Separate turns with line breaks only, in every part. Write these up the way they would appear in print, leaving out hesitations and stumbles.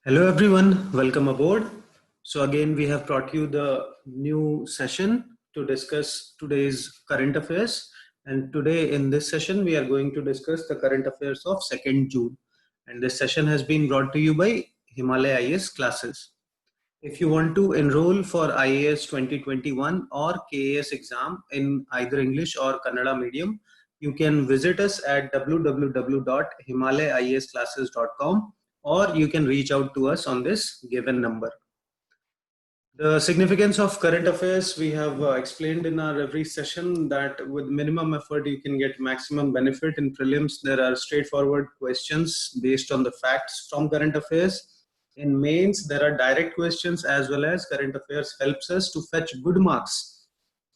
Hello everyone, welcome aboard. So again, we have brought you the new session to discuss today's current affairs. And today in this session, we are going to discuss the current affairs of 2nd June. And this session has been brought to you by Himalaya IAS classes. If you want to enroll for IAS 2021 or KAS exam in either English or Kannada medium, you can visit us at www.himalayaiasclasses.com or you can reach out to us on this given number. The significance of current affairs we have explained in our every session that with minimum effort you can get maximum benefit. In prelims there are straightforward questions based on the facts from current affairs. In mains there are direct questions as well as current affairs helps us to fetch good marks.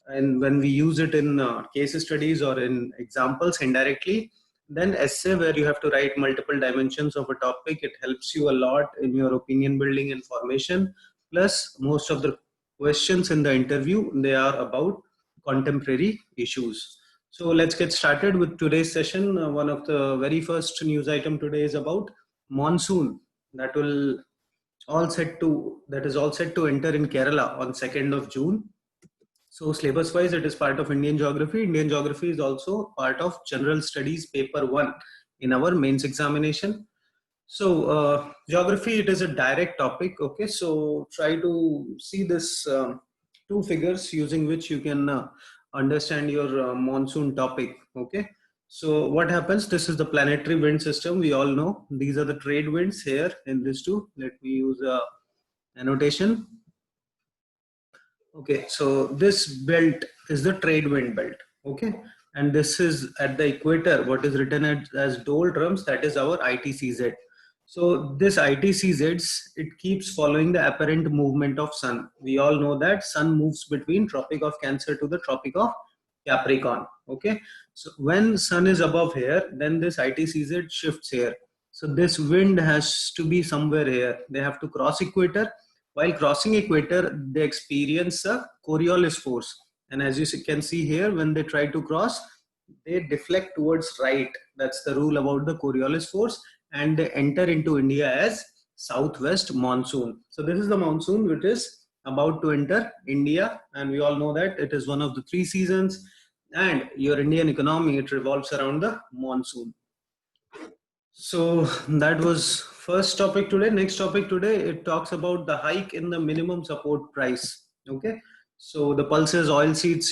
And when we use it in case studies or in examples indirectly, then essay where you have to write multiple dimensions of a topic, it helps you a lot in your opinion building and formation. Plus most of the questions in the interview, they are about contemporary issues. So let's get started with today's session. One of the very first news item today is about monsoon that is all set to enter in Kerala on 2nd of June. So syllabus wise, it is part of Indian geography. Indian geography is also part of general studies paper 1 in our mains examination. So geography, it is a direct topic. Okay, so try to see this two figures using which you can understand your monsoon topic. Okay, so what happens? This is the planetary wind system. We all know these are the trade winds here in this two. Let me use a annotation. Okay, so this belt is the trade wind belt. Okay, and this is at the equator. What is written as doldrums, that is our ITCZ. So this ITCZs, it keeps following the apparent movement of sun. We all know that sun moves between Tropic of Cancer to the Tropic of Capricorn. Okay, so when sun is above here, then this ITCZ shifts here. So this wind has to be somewhere here. They have to cross equator. While crossing equator, they experience a Coriolis force. And as you can see here, when they try to cross, they deflect towards right. That's the rule about the Coriolis force. And they enter into India as southwest monsoon. So this is the monsoon which is about to enter India. And we all know that it is one of the 3 seasons. And your Indian economy, it revolves around the monsoon. So that was first topic today. Next topic today, it talks about the hike in the minimum support price. Okay, so the pulses oilseeds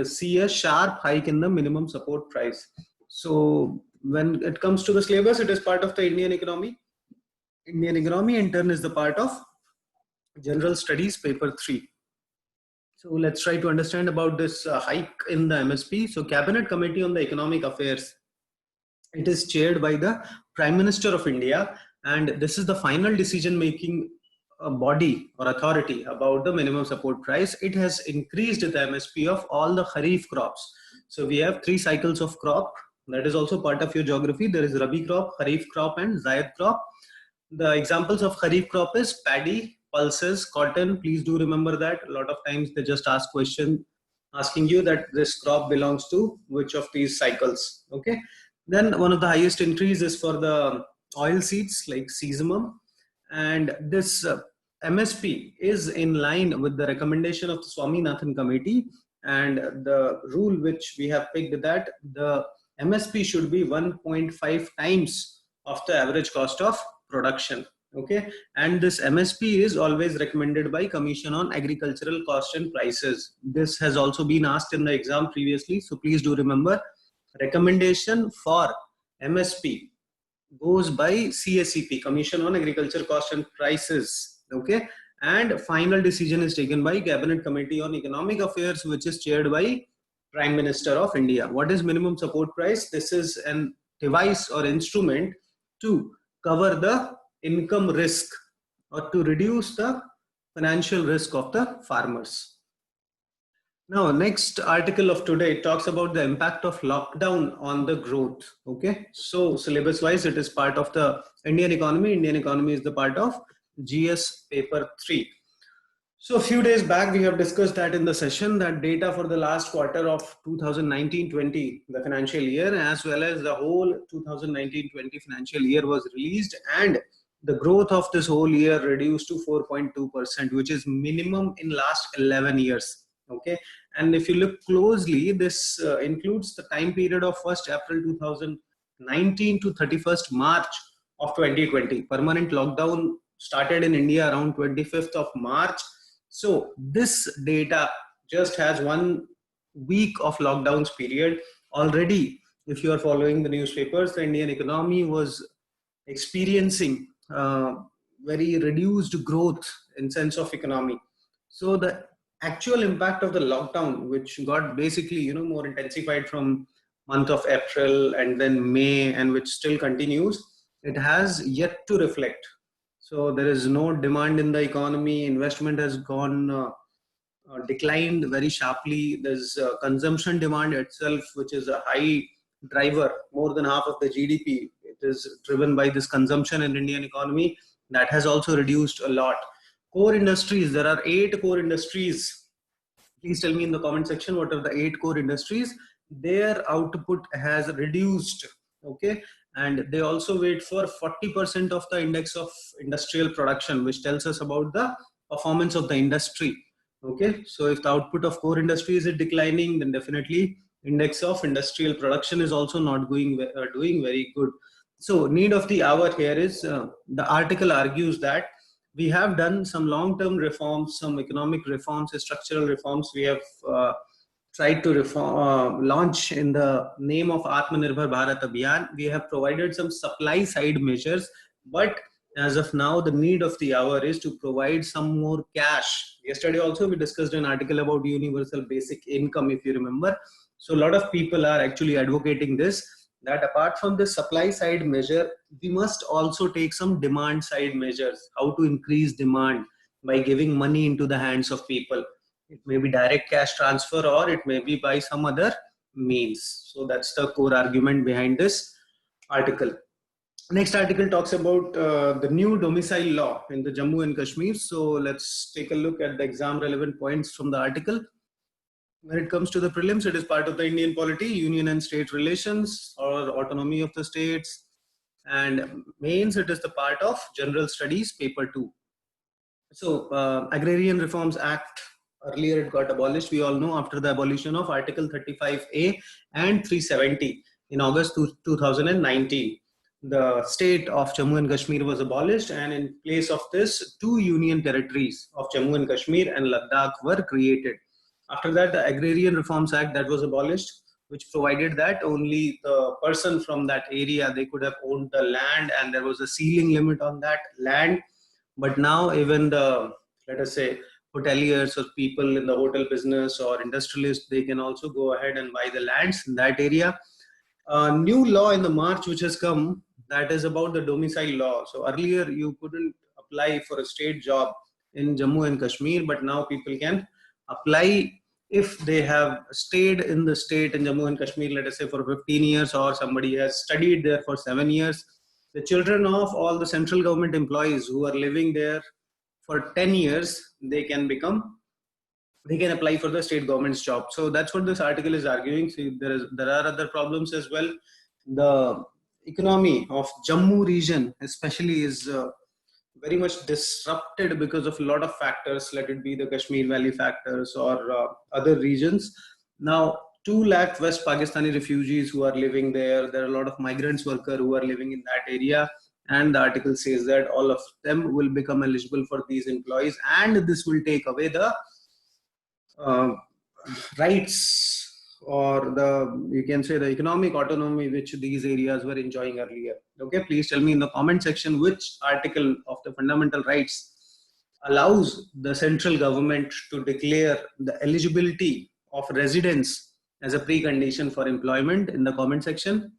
see a sharp hike in the minimum support price. So when it comes to the syllabus, it is part of the Indian economy. Indian economy in turn is the part of general studies paper 3. So let's try to understand about this hike in the MSP. So Cabinet Committee on the Economic Affairs, it is chaired by the Prime Minister of India, and this is the final decision making body or authority about the minimum support price. It has increased the MSP of all the Kharif crops. So we have 3 cycles of crop. That is also part of your geography. There is Rabi crop, Kharif crop and Zaid crop. The examples of Kharif crop is paddy, pulses, cotton. Please do remember that. A lot of times they just ask question asking you that this crop belongs to which of these cycles. Okay. Then one of the highest increase is for the oil seeds like sesamum, and this MSP is in line with the recommendation of the Swaminathan committee, and the rule which we have picked that the MSP should be 1.5 times of the average cost of production. Okay, and this MSP is always recommended by Commission on Agricultural Cost and Prices. This has also been asked in the exam previously, so please do remember. Recommendation for MSP goes by CACP, Commission on Agriculture Cost and Prices. Okay, and final decision is taken by Cabinet Committee on Economic Affairs, which is chaired by Prime Minister of India. What is minimum support price? This is an device or instrument to cover the income risk or to reduce the financial risk of the farmers. Now, next article of today talks about the impact of lockdown on the growth. Okay, so syllabus wise, it is part of the Indian economy. Indian economy is the part of GS paper 3. So a few days back, we have discussed that in the session that data for the last quarter of 2019-20, the financial year, as well as the whole 2019-20 financial year was released, and the growth of this whole year reduced to 4.2%, which is minimum in last 11 years. Okay, and if you look closely, this includes the time period of 1st April 2019 to 31st March of 2020. Permanent lockdown started in India around 25th of March. So this data just has 1 week of lockdowns period. Already, if you are following the newspapers, the Indian economy was experiencing very reduced growth in sense of economy. So the actual impact of the lockdown, which got basically more intensified from month of April and then May, and which still continues, it has yet to reflect. So there is no demand in the economy. Investment has gone declined very sharply. There's consumption demand itself, which is a high driver, more than half of the GDP. It is driven by this consumption in Indian economy. That has also reduced a lot. Core industries, there are 8 core industries. Please tell me in the comment section what are the 8 core industries. Their output has reduced. Okay, and they also wait for 40% of the index of industrial production, which tells us about the performance of the industry. Okay, so if the output of core industries is declining, then definitely index of industrial production is also not doing very good. So need of the hour here is the article argues that we have done some long-term reforms, some economic reforms, structural reforms. We have tried to launch in the name of Atmanirbhar Bharat Abhiyan. We have provided some supply side measures, but as of now, the need of the hour is to provide some more cash. Yesterday also we discussed an article about universal basic income, if you remember. So a lot of people are actually advocating this, that apart from the supply side measure, we must also take some demand side measures, how to increase demand by giving money into the hands of people. It may be direct cash transfer or it may be by some other means. So that's the core argument behind this article. Next article talks about the new domicile law in the Jammu and Kashmir. So let's take a look at the exam relevant points from the article. When it comes to the prelims, it is part of the Indian polity, union and state relations or autonomy of the states. And mains, it is the part of general studies, paper 2. So Agrarian Reforms Act, earlier it got abolished. We all know after the abolition of Article 35A and 370 in August 2019. The state of Jammu and Kashmir was abolished, and in place of this, 2 union territories of Jammu and Kashmir and Ladakh were created. After that, the Agrarian Reforms Act that was abolished, which provided that only the person from that area, they could have owned the land, and there was a ceiling limit on that land. But now even the, let us say, hoteliers or people in the hotel business or industrialists, they can also go ahead and buy the lands in that area. New law in the March which has come, that is about the domicile law. So earlier you couldn't apply for a state job in Jammu and Kashmir, but now people can apply if they have stayed in the state in Jammu and Kashmir, let us say for 15 years, or somebody has studied there for 7 years. The children of all the central government employees who are living there for 10 years, they can apply for the state government's job. So that's what this article is arguing. See, there are other problems as well. The economy of Jammu region especially is very much disrupted because of a lot of factors, let it be the Kashmir Valley factors or other regions. Now 2 lakh West Pakistani refugees who are living there. There are a lot of migrants workers who are living in that area, and the article says that all of them will become eligible for these employees, and this will take away the rights, or you can say the economic autonomy which these areas were enjoying earlier. Okay, please tell me in the comment section which article of the fundamental rights allows the central government to declare the eligibility of residence as a precondition for employment in the comment section.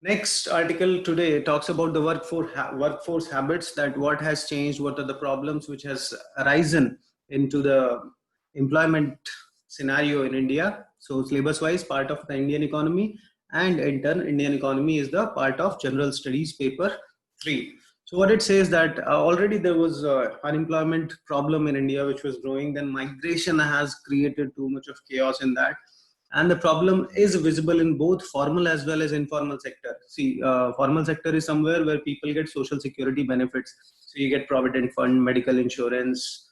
Next article today talks about the workforce habits, that what has changed, what are the problems which has arisen into the employment scenario in India. So syllabus wise, part of the Indian economy, and in turn Indian economy is the part of general studies paper 3. So what it says that already there was unemployment problem in India which was growing, then migration has created too much of chaos in that, And the problem is visible in both formal as well as informal sector. See, formal sector is somewhere where people get social security benefits. So you get provident fund, medical insurance,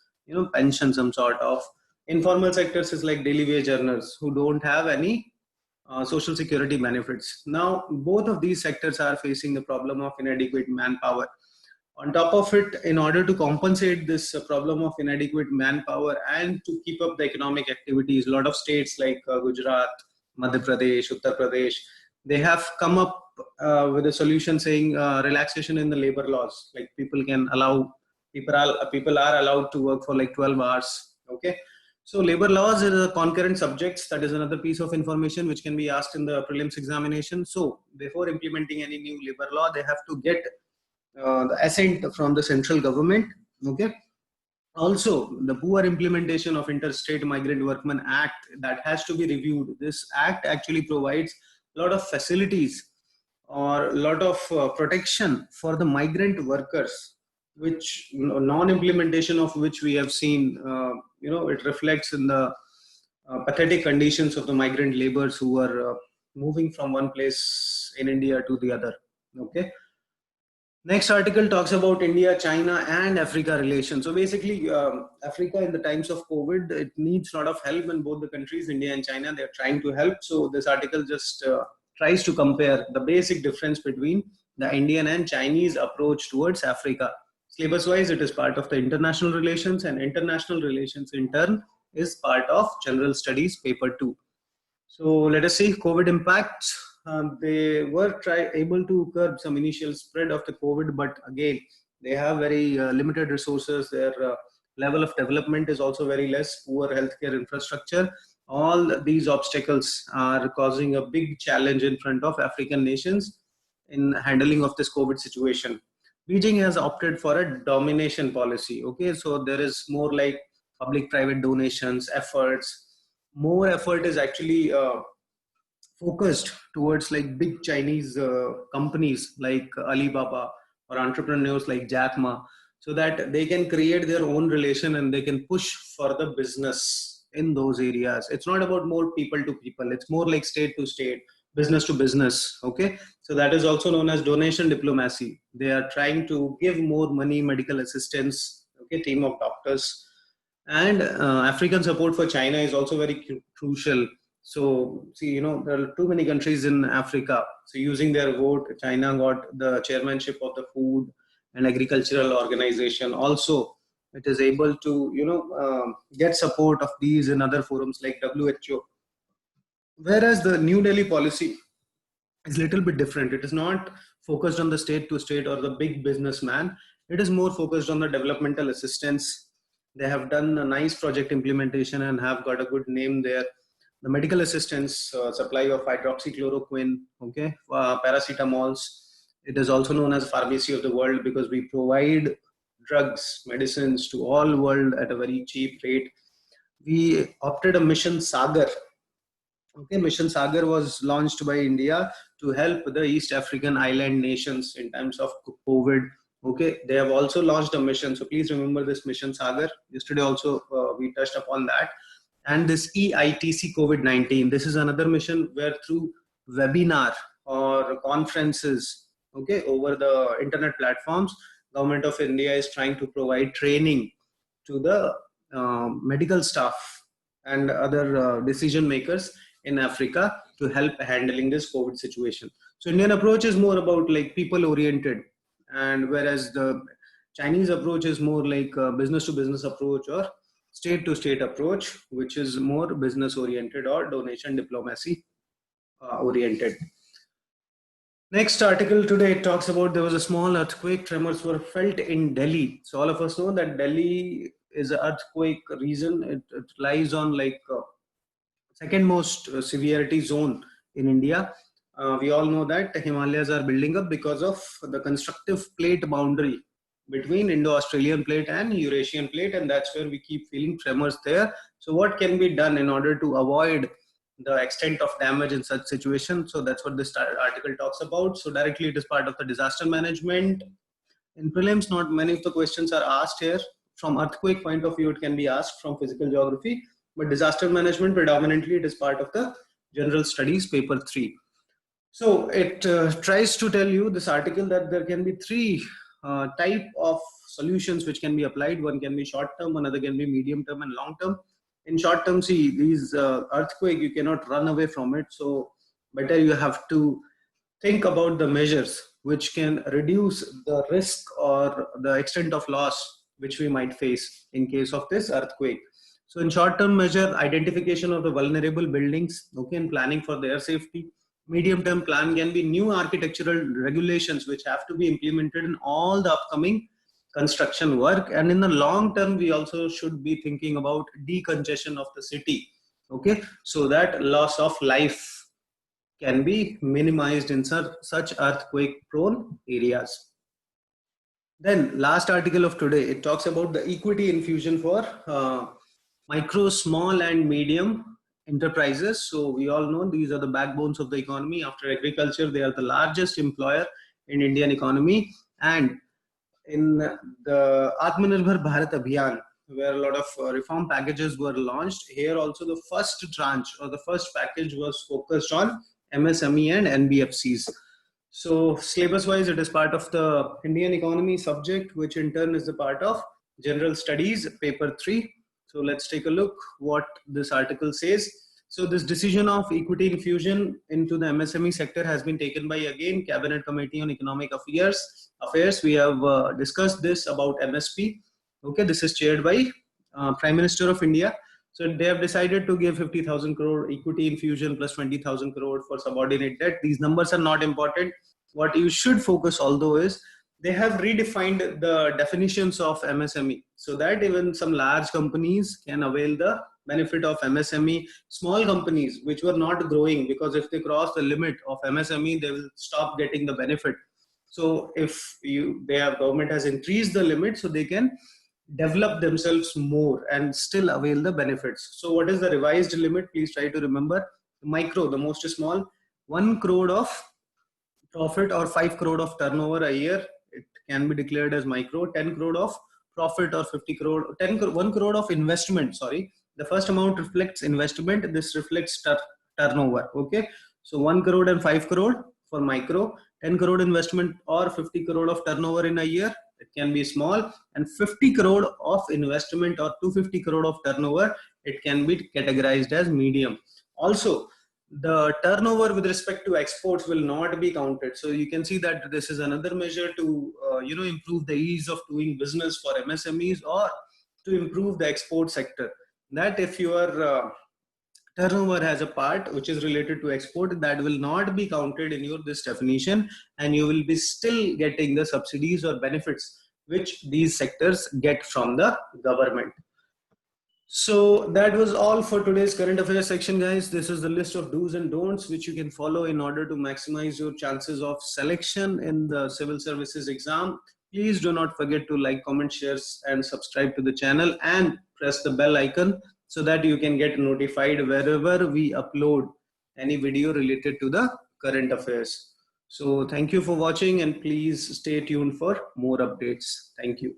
pension, some sort of. Informal sectors is like daily wage earners who don't have any social security benefits. Now, both of these sectors are facing the problem of inadequate manpower. On top of it, in order to compensate this problem of inadequate manpower and to keep up the economic activities, a lot of states like Gujarat, Madhya Pradesh, Uttar Pradesh, they have come up with a solution saying relaxation in the labor laws. Like people are allowed to work for like 12 hours. Okay. So labor laws is a concurrent subjects. That is another piece of information which can be asked in the prelims examination. So before implementing any new labor law, they have to get the assent from the central government. Okay. Also, the poor implementation of Interstate Migrant Workmen Act, that has to be reviewed. This act actually provides a lot of facilities or a lot of protection for the migrant workers, which non-implementation of which we have seen, it reflects in the pathetic conditions of the migrant laborers who are moving from one place in India to the other. Okay. Next article talks about India, China, and Africa relations. So basically, Africa in the times of COVID, it needs a lot of help in both the countries, India and China. They're trying to help. So this article just tries to compare the basic difference between the Indian and Chinese approach towards Africa. Syllabus-wise, it is part of the international relations, and international relations in turn is part of general studies paper 2. So let us see COVID impacts. They were able to curb some initial spread of the COVID, but again, they have very limited resources. Their level of development is also very less, poor healthcare infrastructure. All these obstacles are causing a big challenge in front of African nations in handling of this COVID situation. Beijing has opted for a domination policy. Okay, so there is more like public-private donations, efforts. More effort is actually focused towards like big Chinese companies like Alibaba or entrepreneurs like Jack Ma, so that they can create their own relation and they can push for the business in those areas. It's not about more people to people. It's more like state to state, business to business. Okay. So that is also known as donation diplomacy. They are trying to give more money, medical assistance, okay, team of doctors. And African support for China is also very crucial. So, see, there are too many countries in Africa. So, using their vote, China got the chairmanship of the Food and Agricultural Organization. Also, it is able to, get support of these in other forums like WHO. Whereas the New Delhi policy is a little bit different. It is not focused on the state to state or the big businessman. It is more focused on the developmental assistance. They have done a nice project implementation and have got a good name there. The medical assistance, supply of hydroxychloroquine, okay, paracetamols. It is also known as pharmacy of the world because we provide drugs, medicines to all world at a very cheap rate. We opted a mission Sagar. Okay, Mission Sagar was launched by India to help the East African island nations in times of COVID. Okay, they have also launched a mission. So please remember this Mission Sagar. Yesterday also we touched upon that. And this EITC COVID-19, this is another mission where through webinar or conferences, okay, over the internet platforms, Government of India is trying to provide training to the medical staff and other decision makers in Africa to help handling this COVID situation. So Indian approach is more about like people oriented, and whereas the Chinese approach is more like a business to business approach or state to state approach, which is more business oriented or donation diplomacy oriented. Next article today talks about there was a small earthquake. Tremors were felt in Delhi. So all of us know that Delhi is an earthquake region. It lies on like second most severity zone in India. We all know that the Himalayas are building up because of the constructive plate boundary between Indo-Australian plate and Eurasian plate, and that's where we keep feeling tremors there. So what can be done in order to avoid the extent of damage in such situation? So that's what this article talks about. So directly it is part of the disaster management. In prelims, not many of the questions are asked here. From earthquake point of view, it can be asked from physical geography, but disaster management predominantly it is part of the General Studies, paper 3. So it tries to tell you, this article, that there can be three type of solutions which can be applied. One can be short term, another can be medium term and long term. In short term, see, these earthquake, you cannot run away from it. So better you have to think about the measures which can reduce the risk or the extent of loss which we might face in case of this earthquake. So in short term measure, identification of the vulnerable buildings, okay, and planning for their safety. Medium term plan can be new architectural regulations which have to be implemented in all the upcoming construction work. And in the long term, we also should be thinking about decongestion of the city, okay, so that loss of life can be minimized in such earthquake prone areas. Then last article of today, it talks about the equity infusion for micro, small and medium enterprises. So we all know these are the backbones of the economy. After agriculture, they are the largest employer in Indian economy. And in the Atmanirbhar Bharat Abhiyan, where a lot of reform packages were launched, here also the first tranche or the first package was focused on MSME and NBFCs. So syllabus wise, it is part of the Indian economy subject, which in turn is the part of General Studies, paper 3. So let's take a look what this article says. So this decision of equity infusion into the MSME sector has been taken by, again, Cabinet Committee on Economic Affairs. We have discussed this about MSP. Okay, this is chaired by Prime Minister of India. So they have decided to give 50,000 crore equity infusion plus 20,000 crore for subordinate debt. These numbers are not important. What you should focus, although, is they have redefined the definitions of MSME so that even some large companies can avail the benefit of MSME. Small companies which were not growing, because if they cross the limit of MSME, they will stop getting the benefit. So if their government has increased the limit, so they can develop themselves more and still avail the benefits. So what is the revised limit? Please try to remember. Micro, the most small, 1 crore of profit or 5 crore of turnover a year, it can be declared as micro. 10 crore of profit or 50 crore, 1 crore of investment, sorry. The first amount reflects investment, this reflects turnover, okay. So 1 crore and 5 crore for micro, 10 crore investment or 50 crore of turnover in a year, it can be small, and 50 crore of investment or 250 crore of turnover, it can be categorized as medium. Also, the turnover with respect to exports will not be counted. So you can see that this is another measure to improve the ease of doing business for MSMEs, or to improve the export sector. That if your turnover has a part which is related to export, that will not be counted in your this definition, and you will be still getting the subsidies or benefits which these sectors get from the government. So that was all for today's current affairs section, guys. This is the list of do's and don'ts which you can follow in order to maximize your chances of selection in the civil services exam. Please do not forget to like, comment, share and subscribe to the channel, and press the bell icon so that you can get notified wherever we upload any video related to the current affairs. So thank you for watching, and please stay tuned for more updates. Thank you.